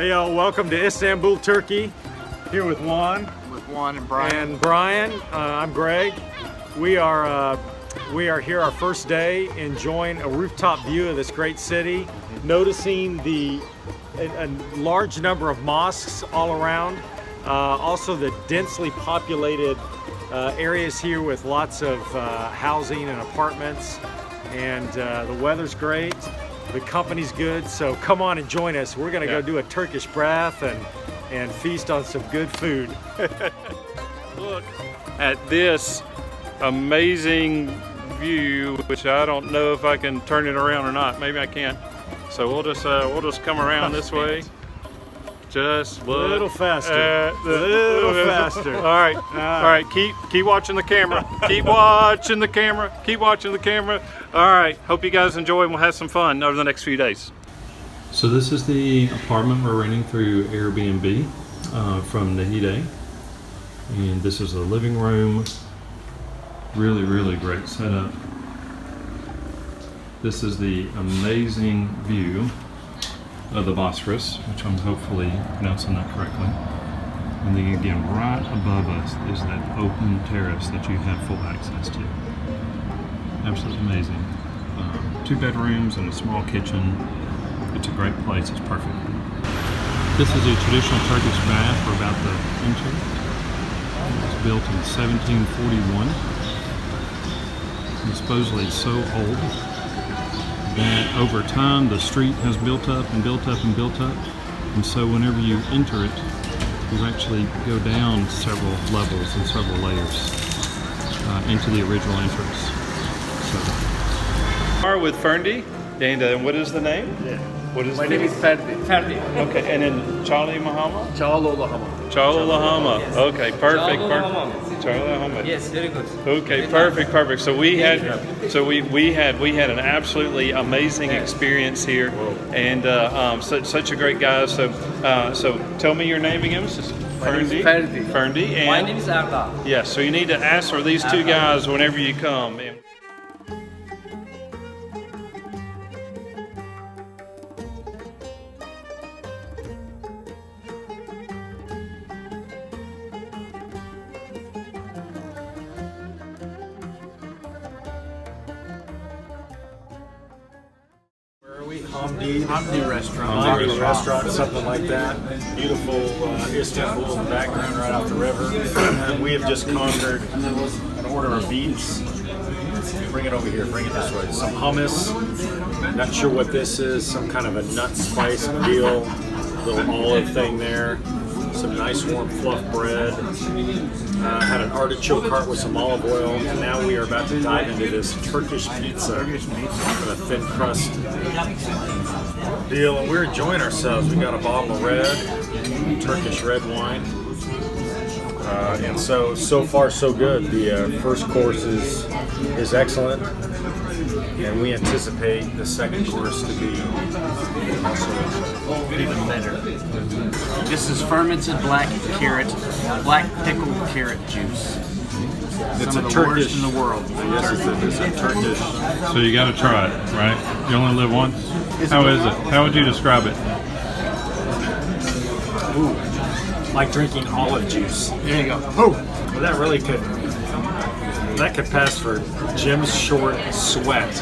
Hey y'all, welcome to Istanbul, Turkey. Here with Juan. With Juan and Brian. And Brian, I'm Greg. We are here our first day, enjoying a rooftop view of this great city, noticing a large number of mosques all around. Also the densely populated areas here with lots of housing and apartments. And the weather's great. The company's good, so come on and join us. We're gonna go do a Turkish bath and feast on some good food. Look at this amazing view, which I don't know if I can turn it around or not. Maybe I can't. So we'll just come around this way. Just look a little faster. A little faster. All right. Keep watching the camera. Keep watching the camera. Keep watching the camera. All right. Hope you guys enjoy, and we'll have some fun over the next few days. So this is the apartment we're renting through Airbnb from Nahide, and this is the living room. Really great setup. This is the amazing view of the Bosphorus, which I'm hopefully pronouncing that correctly. And then again, right above us is that open terrace that you have full access to. Absolutely amazing. 2 bedrooms and a small kitchen. It's a great place, it's perfect. This is a traditional Turkish bath we're about to enter. It was built in 1741. And supposedly it's so old that over time the street has built up and built up and built up, and so whenever you enter it, you actually go down several levels and several layers into the original entrance. We are with Ferndi, and what is the name? Yeah. What is My name is Ferdi. Okay, and then Charlie Mahama? Çağlıoğlu Hamam. Charlie Hamam. Yes. Okay, perfect. Çağlıoğlu Hamam. Charlie Hamam. Yes, very good. Okay, perfect. So we had an absolutely amazing experience here, and such a great guy. So tell me your name again. Ferdi. Ferdi. And My name is Arda. yes. So you need to ask for these 2 guys whenever you come. Hamdi restaurant, something like that. Beautiful Istanbul in the background, right off the river. And we have just conquered an order of beets. Bring it over here. Bring it this way. Some hummus. Not sure what this is. Some kind of a nut spice deal. Little olive thing there. Some nice warm fluff bread. Had an artichoke cart with some olive oil, and now we are about to dive into this Turkish pizza with a thin crust deal, and we're enjoying ourselves. We got a bottle of red, Turkish red wine, and so far so good. The first course is excellent, and we anticipate the second course to be also Even better. This is fermented black pickled carrot juice. It's Some a of the Turkish worst in the world. Yes, it's a Turkish. So you got to try it, right? You only live once. How is it? How would you describe it? Ooh, like drinking olive juice. There you go. Oh, well, that really could pass for Jim's short sweat.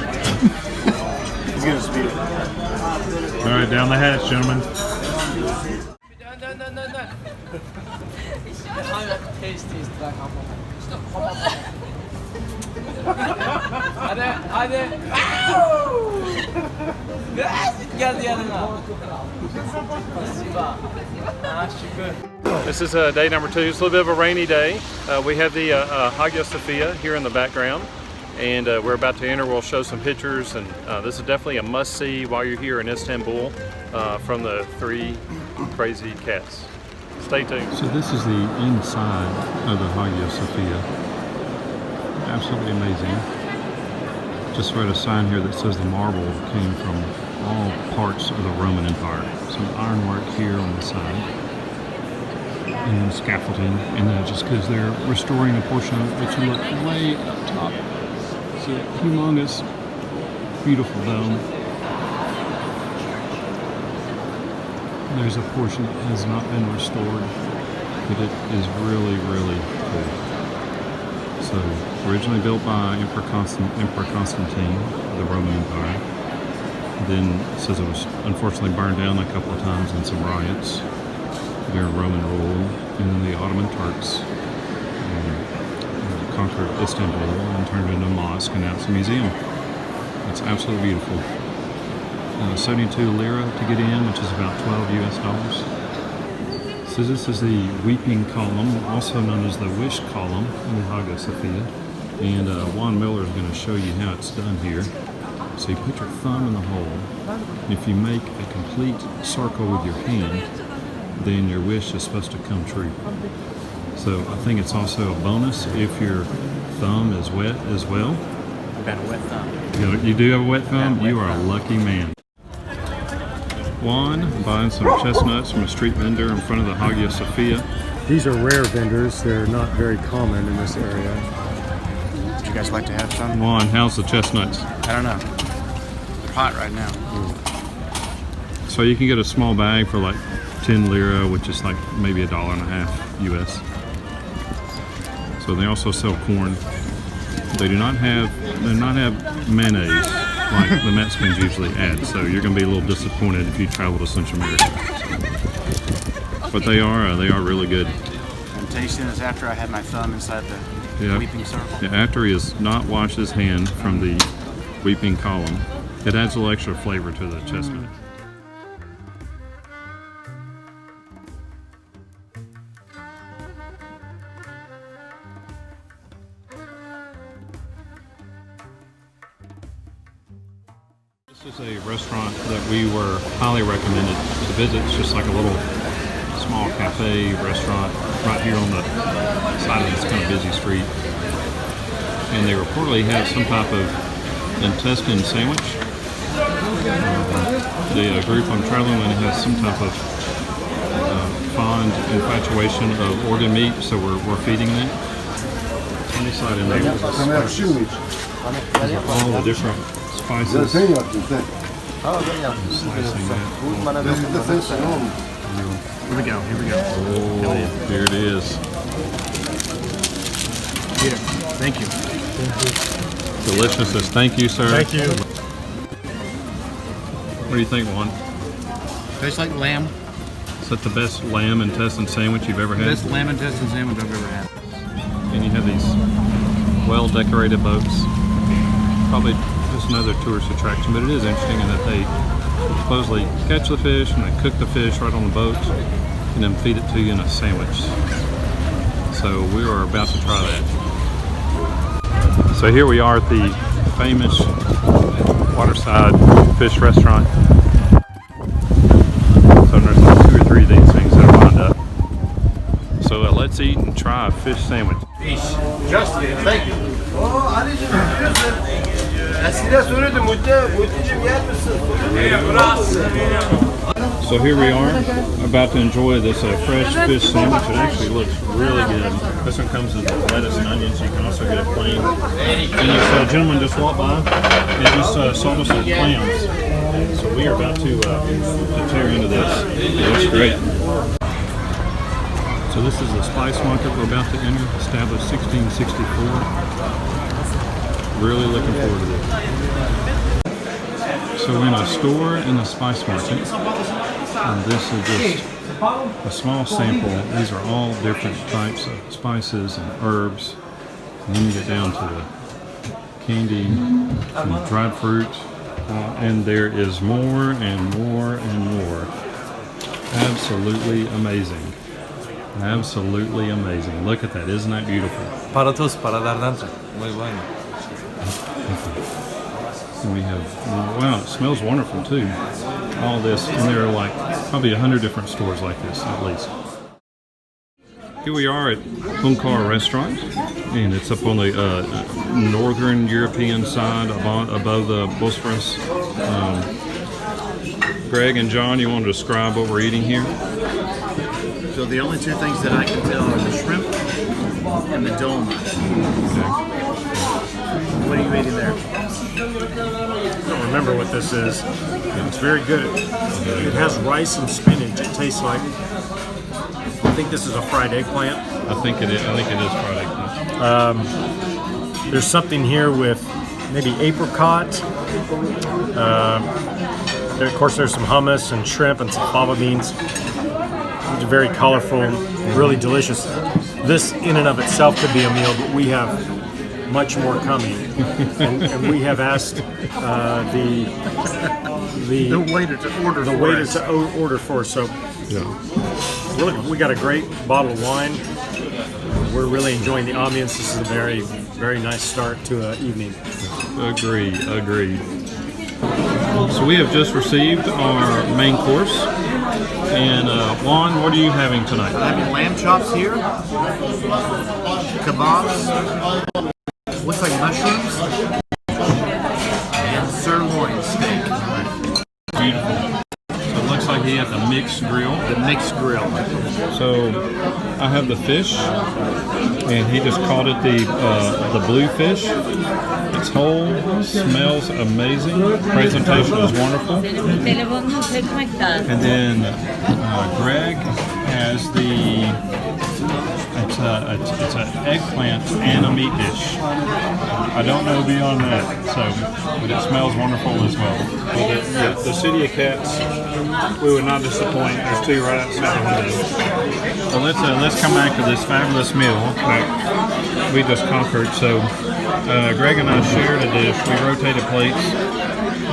He's gonna speed it. All right, down the hatch, gentlemen. Taste, like hamam. Hadi. Geldi yanına. Şükür. This is day number 2. It's a little bit of a rainy day. We have the Hagia Sophia here in the background, and we're about to enter. We'll show some pictures, and this is definitely a must-see while you're here in Istanbul from the 3 Crazy Cats. Stay tuned. So this is the inside of the Hagia Sophia. Absolutely amazing. Just read a sign here that says the marble came from all parts of the Roman Empire. Some ironwork here on the side, and scaffolding, and then just because they're restoring a portion of it, but you look way up top, see that humongous, beautiful dome. There's a portion that has not been restored, but it is really, really cool. So, originally built by Emperor Constantine of the Roman Empire. Then it says it was unfortunately burned down a couple of times in some riots during Roman rule, and then the Ottoman Turks conquered Istanbul and turned it into a mosque, and now it's a museum. It's absolutely beautiful. 72 lira to get in, which is about $12 US. So this is the Weeping Column, also known as the Wish Column in the Hagia Sophia. And Juan Miller is going to show you how it's done here. So you put your thumb in the hole. If you make a complete circle with your hand, then your wish is supposed to come true. So I think it's also a bonus if your thumb is wet as well. I've got a wet thumb. You do have a wet thumb? You are a lucky man. Juan buying some chestnuts from a street vendor in front of the Hagia Sophia. These are rare vendors. They're not very common in this area. Would you guys like to have some? Juan, how's the chestnuts? I don't know. They're hot right now. So you can get a small bag for like 10 lira, which is like maybe $1.50 US. So they also sell corn. They do not have mayonnaise like the Mexicans usually add. So you're going to be a little disappointed if you travel to Central America. But they are really good. I'm tasting this after I had my thumb inside the weeping circle. Yeah, after he has not washed his hand from the weeping column, it adds a little extra flavor to the chestnut. This is a restaurant that we were highly recommended to visit. It's just like a little small cafe restaurant right here on the side of this kind of busy street. And they reportedly have some type of intestine sandwich. The group I'm traveling with has some type of fond infatuation of organ meat, so we're feeding that. On the side in there, these are all the different spices. Slicing that. Here we go. Oh, here it is. Here. Thank you. Deliciousness. Thank you, sir. Thank you. What do you think, Juan? Tastes like lamb. Is that the best lamb intestine sandwich you've ever had? Best lamb intestine sandwich I've ever had. And you have these well-decorated boats. Probably just another tourist attraction, but it is interesting in that they supposedly catch the fish and they cook the fish right on the boat and then feed it to you in a sandwich. So we are about to try that. So here we are at the famous waterside fish restaurant. So there's like 2 or 3 of these things that are lined up. So let's eat and try a fish sandwich. Justin, thank you. So here we are, about to enjoy this fresh fish sandwich. It actually looks really good. This one comes with lettuce and onions. You can also get it plain. And this gentleman just walked by and just sold us some clams. So we are about to tear into this. It looks great. So this is the spice market we're about to enter, established 1664. Really looking forward to this. So we're in a store in the spice market, and this is just a small sample. These are all different types of spices and herbs. And then you get down to the candy and dried fruit, and there is more and more and more. Absolutely amazing. Absolutely amazing. Look at that. Isn't that beautiful? Para tus paladar dentro. Muy bueno. And we have, wow, it smells wonderful too. All this, and there are like probably 100 different stores like this at least. Here we are at Hunkar Restaurant, and it's up on the northern European side above the Bosphorus. Greg and John, you want to describe what we're eating here? So the only 2 things that I can tell are the shrimp and the dolma. What are you eating there? I don't remember what this is. It's very good. It has rice and spinach. It tastes like, I think this is a fried eggplant. I think it is fried eggplant. There's something here with maybe apricot. Of course, there's some hummus and shrimp and some fava beans. It's very colorful, really delicious. This in and of itself could be a meal, but we have much more coming. and we have asked the waiter to order order for us. So Yeah. we got a great bottle of wine. We're really enjoying the ambience. This is a very, very nice start to an evening. Agreed. So we have just received our main course. And Juan, what are you having tonight? I'm having lamb chops here, kebabs, looks like mushrooms, and sirloin steak. Beautiful. So it looks like he had the mixed grill. The mixed grill. So I have the fish, and he just called it the blue fish. It's whole, smells amazing, presentation is wonderful. And then Greg has it's an eggplant and a meat dish. I don't know beyond that, but it smells wonderful as well. The City of Cats, we would not disappoint. There's two right outside the window. So let's come back to this fabulous meal that we just conquered. So Greg and I shared a dish. We rotated plates.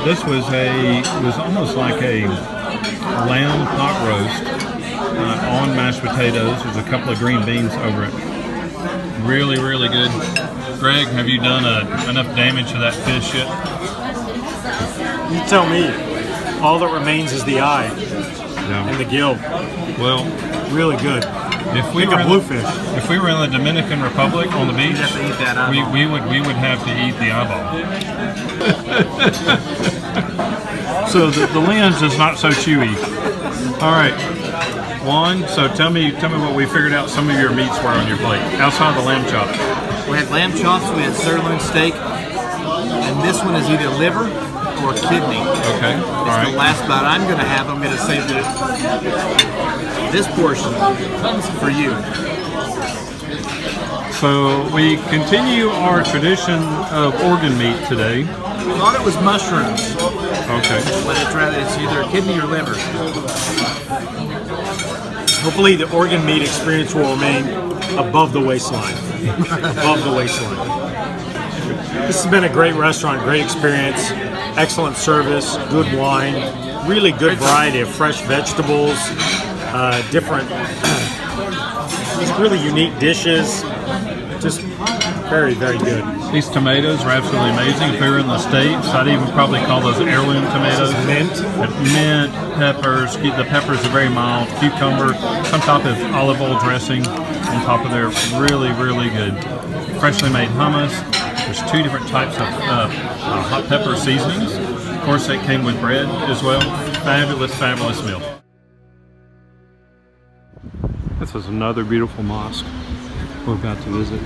This was almost like a lamb pot roast on mashed potatoes. There's a couple of green beans over it. Really, really good. Greg, have you done enough damage to that fish yet? You tell me. All that remains is the eye and the gill. Well, really good. If we like a bluefish. If we were in the Dominican Republic on the beach, You'd have to eat that eyeball. we would have to eat the eyeball. So the lens is not so chewy. All right, Juan. So tell me what we figured out. Some of your meats were on your plate outside the lamb chop. We had lamb chops, we had sirloin steak, and this one is either liver or kidney. Okay, It's all right. the last bite I'm going to save this portion for you. So we continue our tradition of organ meat today. We thought it was mushrooms, Okay. but it's either kidney or liver. Hopefully the organ meat experience will remain above the waistline. Above the waistline. This has been a great restaurant, great experience, excellent service, good wine, really good variety of fresh vegetables, different, just really unique dishes. Just very, very good. These tomatoes are absolutely amazing. If we were in the States, I'd even probably call those heirloom tomatoes. Mint. Mint, peppers. The peppers are very mild. Cucumber, some type of olive oil dressing on top of there. Really, really good. Freshly made hummus. There's two different types of hot pepper seasonings. Of course, that came with bread as well. Fabulous, fabulous meal. This is another beautiful mosque we're about to visit.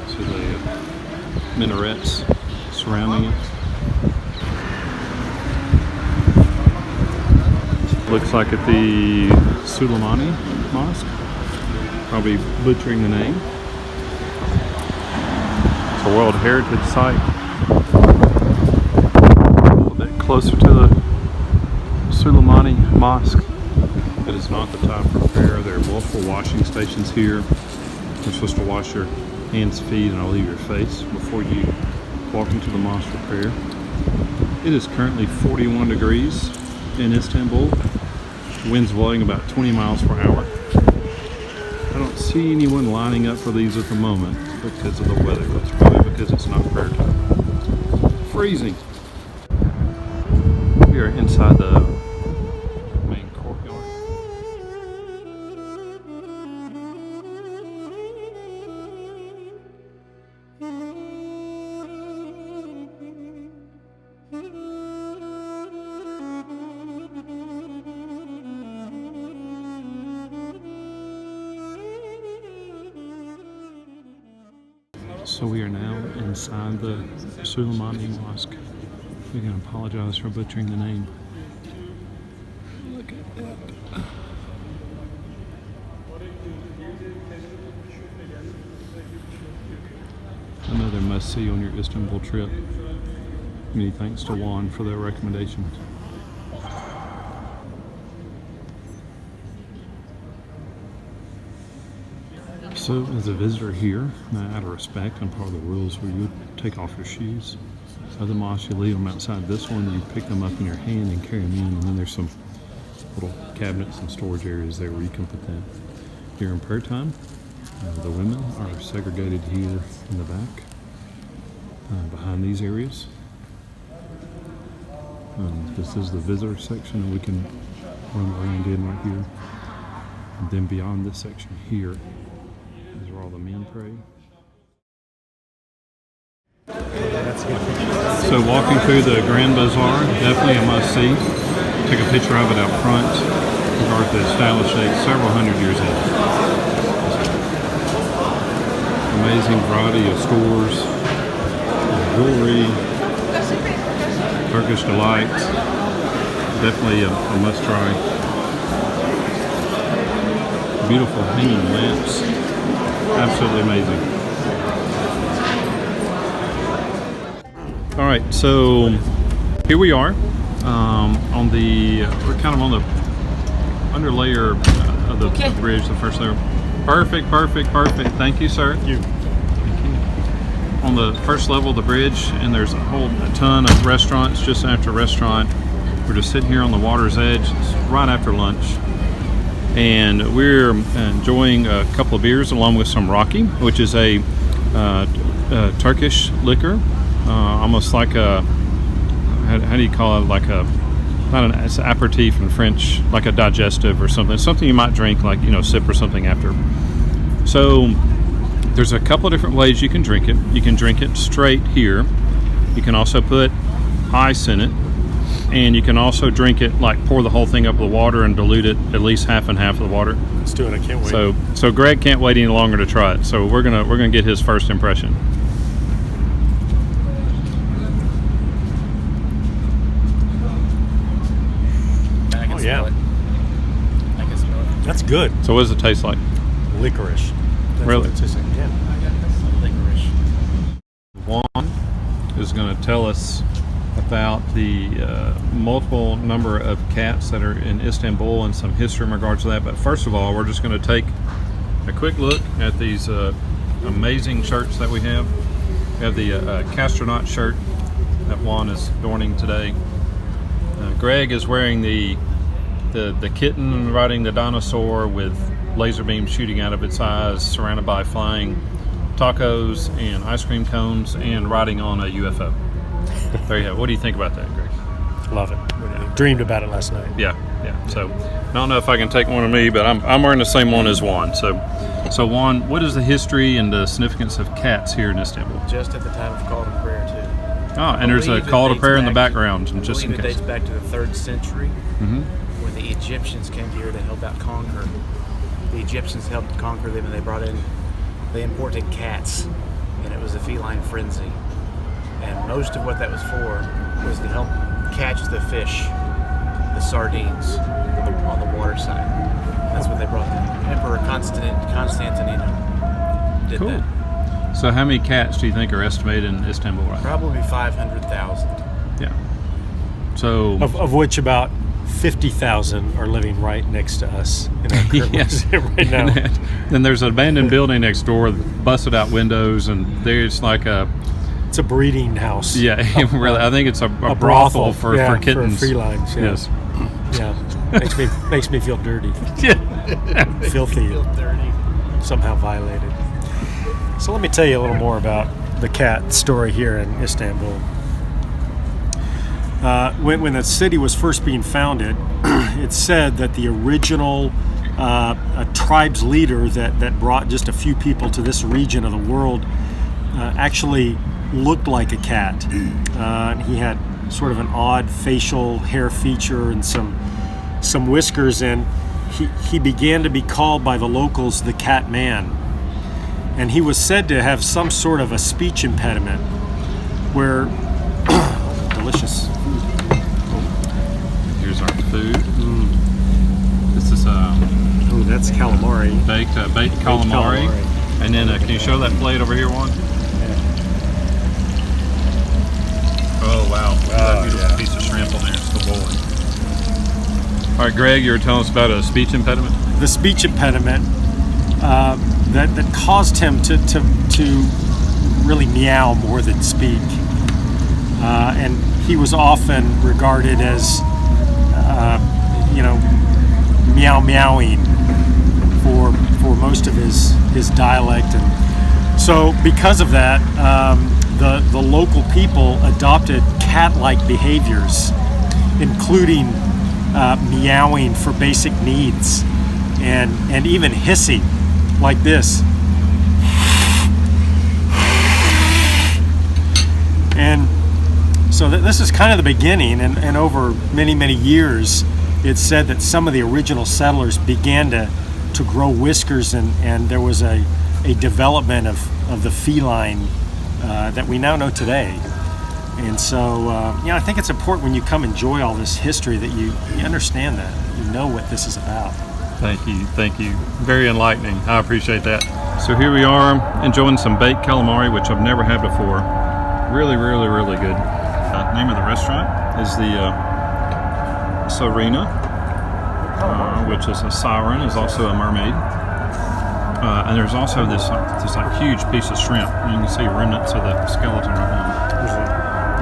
See the minarets surrounding it. Looks like at the Suleimani Mosque. Probably butchering the name. It's a World Heritage Site. A little bit closer to the Suleimani Mosque. It is not the time for prayer. There are multiple washing stations here. You're supposed to wash your hands, feet, and I believe your face before you walk into the mosque for prayer. It is currently 41 degrees in Istanbul. Winds blowing about 20 miles per hour. I don't see anyone lining up for these at the moment because of the weather. That's probably because it's not prayer time. Freezing. We are inside the main courtyard. So we are now inside the Suleimani Mosque. We can apologize for butchering the name. Another must-see on your Istanbul trip. Many thanks to Juan for their recommendations. So, as a visitor here, out of respect and part of the rules, where you would take off your shoes. Other mosques, you leave them outside. This one, you pick them up in your hand and carry them in, and then there's some little cabinets and storage areas there where you can put that. Here in prayer time, the women are segregated here in the back, behind these areas. This is the visitor section, and we can run around in right here. And then beyond this section here is where all the men pray. So walking through the Grand Bazaar, definitely a must-see. Took a picture of it out front. Regard the established date, several hundred years old. Amazing variety of stores, jewelry, Turkish delight. Definitely a must-try. Beautiful hanging lamps. Absolutely amazing. All right, so here we are on the, we're kind of on the under layer of the bridge, the first layer. Perfect. Thank you, sir. Thank you. On the first level of the bridge, and there's a ton of restaurants just after restaurant. We're just sitting here on the water's edge. It's right after lunch. And we're enjoying a couple of beers along with some Rocky, which is a Turkish liquor. Almost like a, how do you call it? Like a, it's an aperitif in French, like a digestive or something. Something you might drink, like, sip or something after. So there's a couple of different ways you can drink it. You can drink it straight here. You can also put ice in it. And you can also drink it, like pour the whole thing up with water and dilute it at least half and half of the water. Let's do it. I can't wait. So Greg can't wait any longer to try it. So we're gonna get his first impression. Yeah. I can smell it. That's good. So what does it taste like? Licorice. That's Really? what it tastes like. Yeah. Licorice. Juan is going to tell us about the multiple number of cats that are in Istanbul and some history in regards to that. But first of all, we're just going to take a quick look at these amazing shirts that we have. We have the Castronaut shirt that Juan is adorning today. Greg is wearing the kitten riding the dinosaur with laser beams shooting out of its eyes, surrounded by flying tacos and ice cream cones, and riding on a UFO. There you go. What do you think about that, Greg? Love it. Dreamed about it last night. Yeah. So I don't know if I can take one of me, but I'm wearing the same one as Juan. So Juan, what is the history and the significance of cats here in Istanbul? Just at the time of call to prayer, too. Oh, and there's a call to prayer in the background, just in case. I believe it dates back to the 3rd century, when the Egyptians came here to help out conquer. The Egyptians helped conquer them, and they imported cats, and it was a feline frenzy. And most of what that was for was to help catch the fish, the sardines, on the water side. That's what they brought them. Emperor Constantine did Cool. that. So how many cats do you think are estimated in Istanbul right now? Probably 500,000. Yeah. So Of which about 50,000 are living right next to us in our current yes. right now. Then there's an abandoned building next door with busted out windows, and there's like It's a breeding house. really, I think it's a brothel for kittens. For felines. Yeah. Yes. Yeah. makes me feel dirty. Filthy. Somehow violated. So let me tell you a little more about the cat story here in Istanbul. When the city was first being founded, it's said that the original tribe's leader that brought just a few people to this region of the world actually looked like a cat. He had sort of an odd facial hair feature and some whiskers, and he began to be called by the locals the Cat Man. And he was said to have some sort of a speech impediment where delicious food. Here's our food. This is Oh, that's calamari. baked calamari. And then can you show that plate over here, Juan? Oh wow, that beautiful piece of shrimp on there, it's still boiling. All right, Greg, you were telling us about a speech impediment. The speech impediment that caused him to really meow more than speak, and he was often regarded as meowing for most of his dialect, and so because of that, the local people adopted cat-like behaviors, including meowing for basic needs, and even hissing like this. And so this is kind of the beginning, and over many years, it's said that some of the original settlers began to grow whiskers, and there was a development of the feline that we now know today. And so, I think it's important when you come enjoy all this history that you understand that, you know what this is about. Thank you. Very enlightening. I appreciate that. So here we are enjoying some baked calamari, which I've never had before. Really good. Name of the restaurant is the Sirena, which is a siren, is also a mermaid. And there's also this huge piece of shrimp. You can see remnants of the skeleton right now.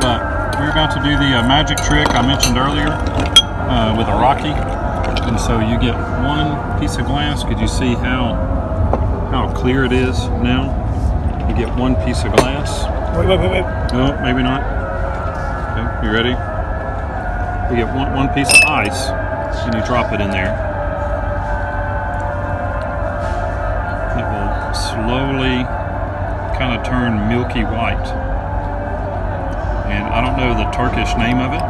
But we're about to do the magic trick I mentioned earlier with a Rocky. And so you get one piece of glass. Could you see how clear it is now? You get one piece of glass. Wait. No, maybe not. Okay, you ready? You get one piece of ice, and you drop it in there. It will slowly kind of turn milky white. And I don't know the Turkish name of it,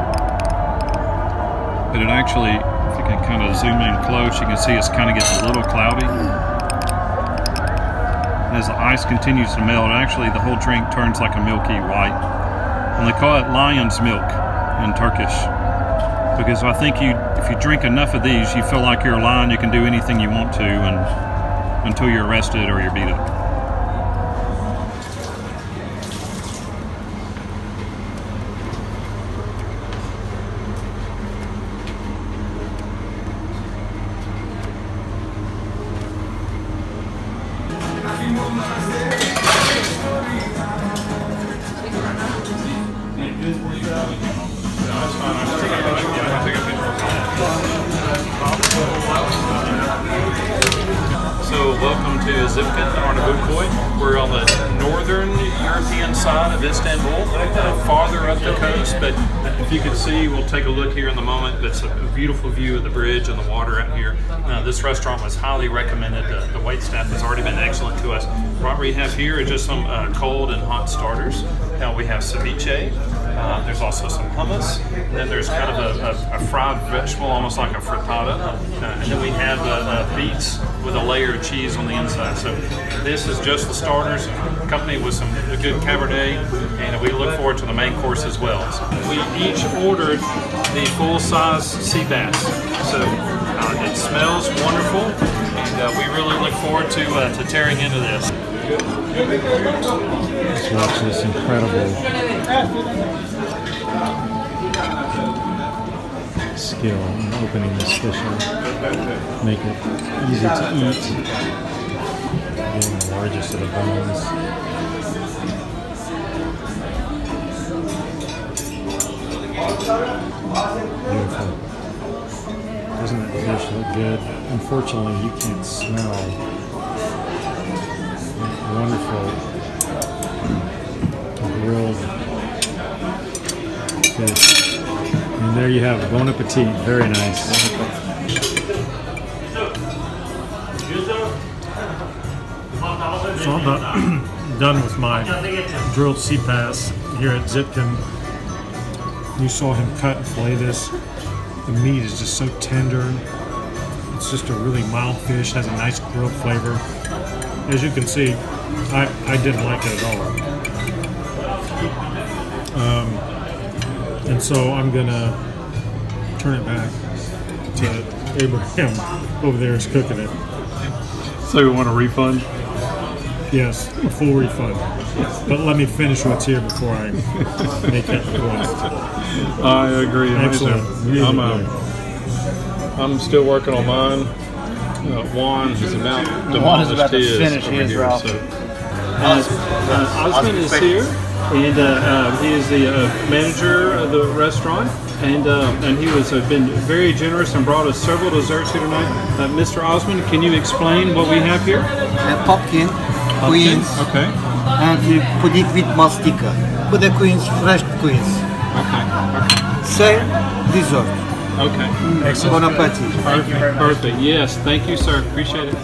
but it actually, if you can kind of zoom in close, you can see it kind of gets a little cloudy. As the ice continues to melt, actually the whole drink turns like a milky white. And they call it lion's milk in Turkish. Because I think if you drink enough of these, you feel like you're a lion, you can do anything you want to, and until you're arrested or you're beat up. So welcome to Zipkin, Arnavutköy. We're on the northern European side of Istanbul, farther up the coast, but if you can see, we'll take a look here in the moment. That's a beautiful view of the bridge and the water out here. This restaurant was highly recommended. The waitstaff has already been excellent to us. What we have here is just some cold and hot starters. Now we have ceviche. There's also some hummus. And then there's kind of a fried vegetable, almost like a frittata. And then we have beets with a layer of cheese on the inside. So this is just the starters, accompanied with some good Cabernet, and we look forward to the main course as well. So we each ordered the full-size sea bass. So it smells wonderful, and we really look forward to tearing into this. Let's watch this incredible skill in opening this fish up. Make it easy to eat. Getting the largest of the bones. Beautiful. Doesn't that fish look good? Unfortunately, you can't smell that wonderful grilled fish. And there you have it. Bon appetit. Very nice. So I'm about done with my grilled sea bass here at Zipkin. You saw him cut and fillet this. The meat is just so tender. It's just a really mild fish, has a nice grilled flavor. As you can see, I didn't like it at all. And so I'm gonna turn it back to Abraham over there is cooking it. So you want a refund? Yes, a full refund. But let me finish what's here before I make that request. I agree. Excellent. Really good. I'm still working on mine. Juan is about to finish over his, here, Ralph. so. Osman is here, and he is the manager of the restaurant, and he was been very generous and brought us several desserts here tonight. Mr. Osman, can you explain what we have here? Pumpkin, queens, Okay. and pudding with mastica. But the queens, fresh queens. Okay. Same dessert. Okay. Excellent. Bon appetit. Perfect. Yes. Thank you, sir. Appreciate it.